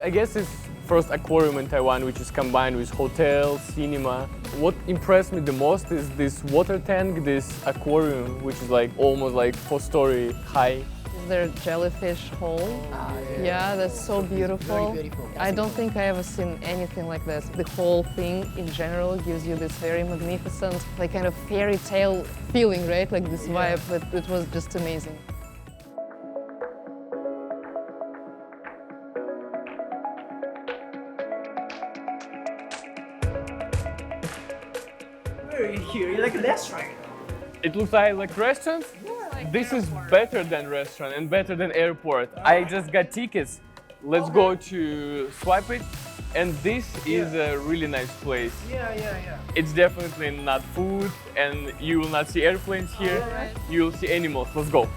I guess it's first aquarium in Taiwan, which is combined with hotel, cinema. What impressed me the most is this water tank, this aquarium, which is like almost like 4-story high. Is there jellyfish hole? Yeah, that's so beautiful. Very beautiful. I don't think I ever seen anything like this. The whole thing in general gives you this very magnificent, like kind of fairy tale feeling, right? Like this vibe, it was just amazing. Here, like a restaurant. It looks like restaurants. This is better than restaurant and better than airport. I just got tickets. Let's go to swipe it. And this is a really nice place. Yeah. It's definitely not food, and you will not see airplanes here. You will see animals. Let's go.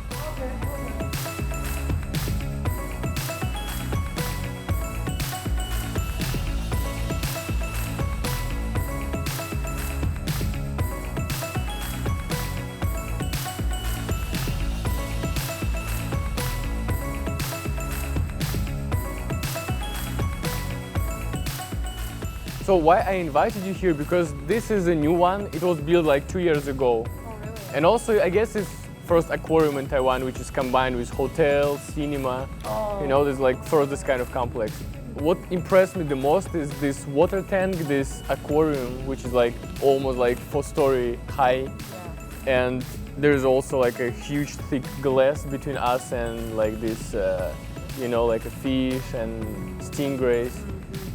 So why I invited you here, because this is a new one. It was built like 2 years ago. Oh, really? And also, I guess it's first aquarium in Taiwan, which is combined with hotel, cinema. You know, there's like first this kind of complex. What impressed me the most is this water tank, this aquarium, which is like almost like 4-story high. And there's also like a huge thick glass between us and like this, you know, like a fish and stingrays.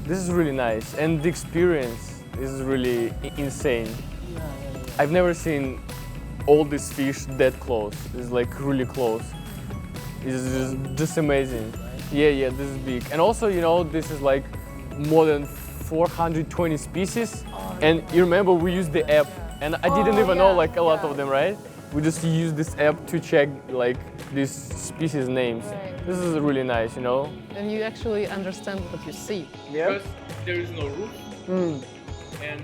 This is really nice, and the experience is really insane. I've never seen all these fish that close. It's like really close. It's just amazing. Yeah, this is big. And also, you know, this is like more than 420 species. And you remember we used the app, and I didn't even know like a lot of them, right? We just used this app to check like these species names. This is really nice, you know? And you actually understand what you see. Because there is no roof, and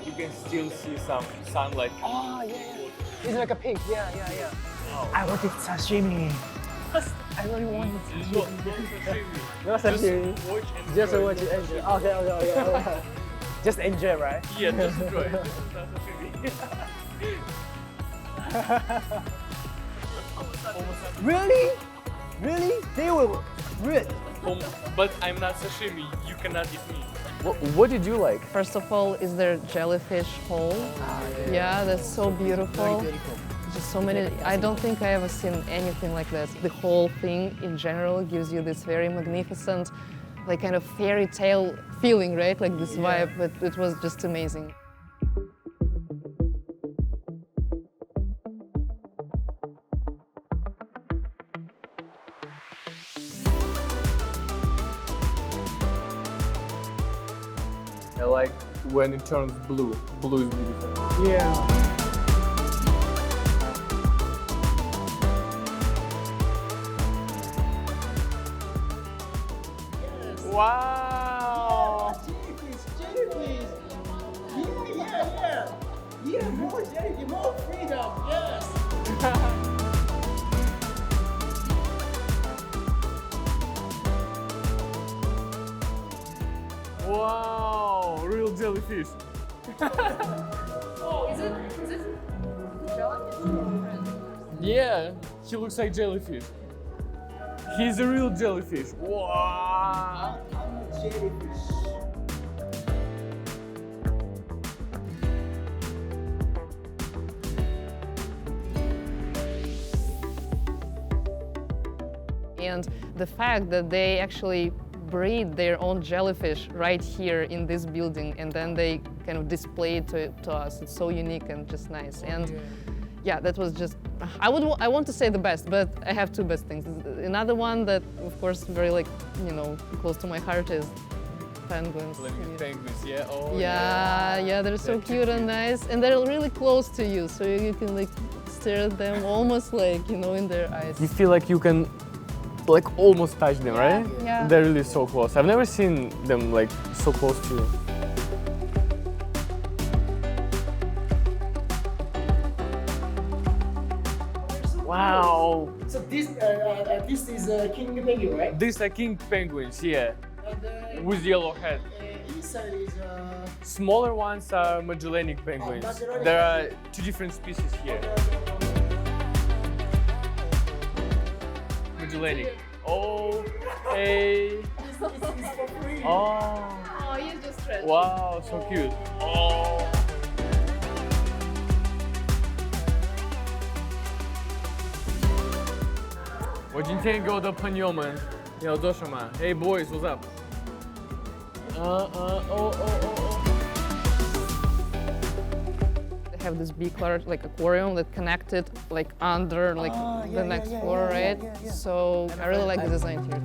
you can still see some sunlight. Oh, yeah. It's like a pig. Yeah. I wanted sashimi. I really wanted sashimi. No sashimi. Just watch and enjoy. Okay. Just enjoy, right? Yeah, just enjoy. Really? They will really? But I'm not sashimi. You cannot eat me. What did you like? First of all, is there jellyfish hole? Yeah, that's so beautiful. Very beautiful. Just so many. I don't think I ever seen anything like this. The whole thing in general gives you this very magnificent, like kind of fairy tale feeling, right? Like this vibe. It was just amazing. I like when it turns blue. Blue is beautiful. Yeah. Wow! Jellyfish. Yeah, more jellyfish, more freedom, yes. Wow! Real jellyfish. Is it jellyfish? Yeah, he looks like jellyfish. He's a real jellyfish. Wow! Jellyfish. And the fact that they actually breed their own jellyfish right here in this building, and then they kind of display it to us. It's so unique and just nice. And yeah, that was just, I want to say the best, but I have two best things. Another one that, of course, very like, you know, close to my heart is penguins. Penguins, yeah. Oh, Yeah, they're so cute and nice, and they're really close to you, so you can like stare at them almost like, you know, in their eyes. You feel like you can like almost touch them, right? Yeah. They're really so close. I've never seen them like so close to you. Wow! So this is king penguin, right? These are king penguins, yeah. with yellow head. Inside is Smaller ones are Magellanic penguins. Magellanic. There are two different species here. Magellanic. Oh, hey. it's for free. Oh, Oh, you just stretch. wow, so cute. Oh. 我今天给我的朋友们要做什么 ？Hey boys, what's up? They have this big large like aquarium that connected like under like the next floor, right? So I really like the design here.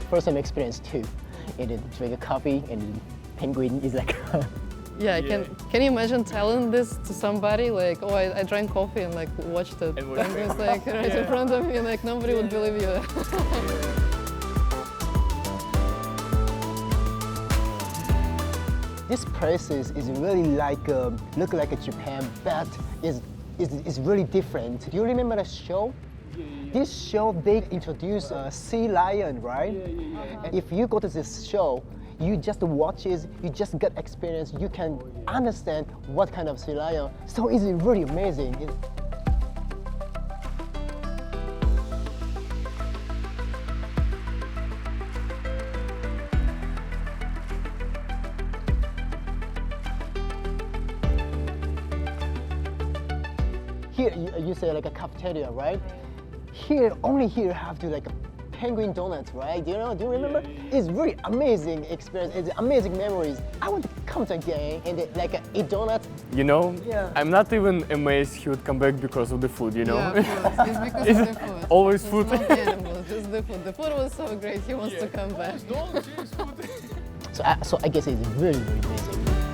First time experience too. And then drink a coffee and then penguin is like Yeah, can you imagine telling this to somebody like, oh, I drank coffee and like watched the And watch penguins like right in front of me, like nobody would believe you. this place is really like look like a Japan, but is really different. Do you remember the show? This show they introduce a sea lion, right? And if you go to this show, you just watch it, you just get experience, you can understand what kind of sea lion. So it's really amazing. Here you say like a cafeteria, right? Here, only here have to like a penguin donuts, right? Do you remember? It's really amazing experience. It's amazing memories. I want to come to again and like eat donuts. You know, Yeah. I'm not even amazed he would come back because of the food, you know? Yeah, of course. It's because Is of it the food. always It's food? not the animals, just the food. The food was so great, he wants to come back. So I guess it's really, really amazing.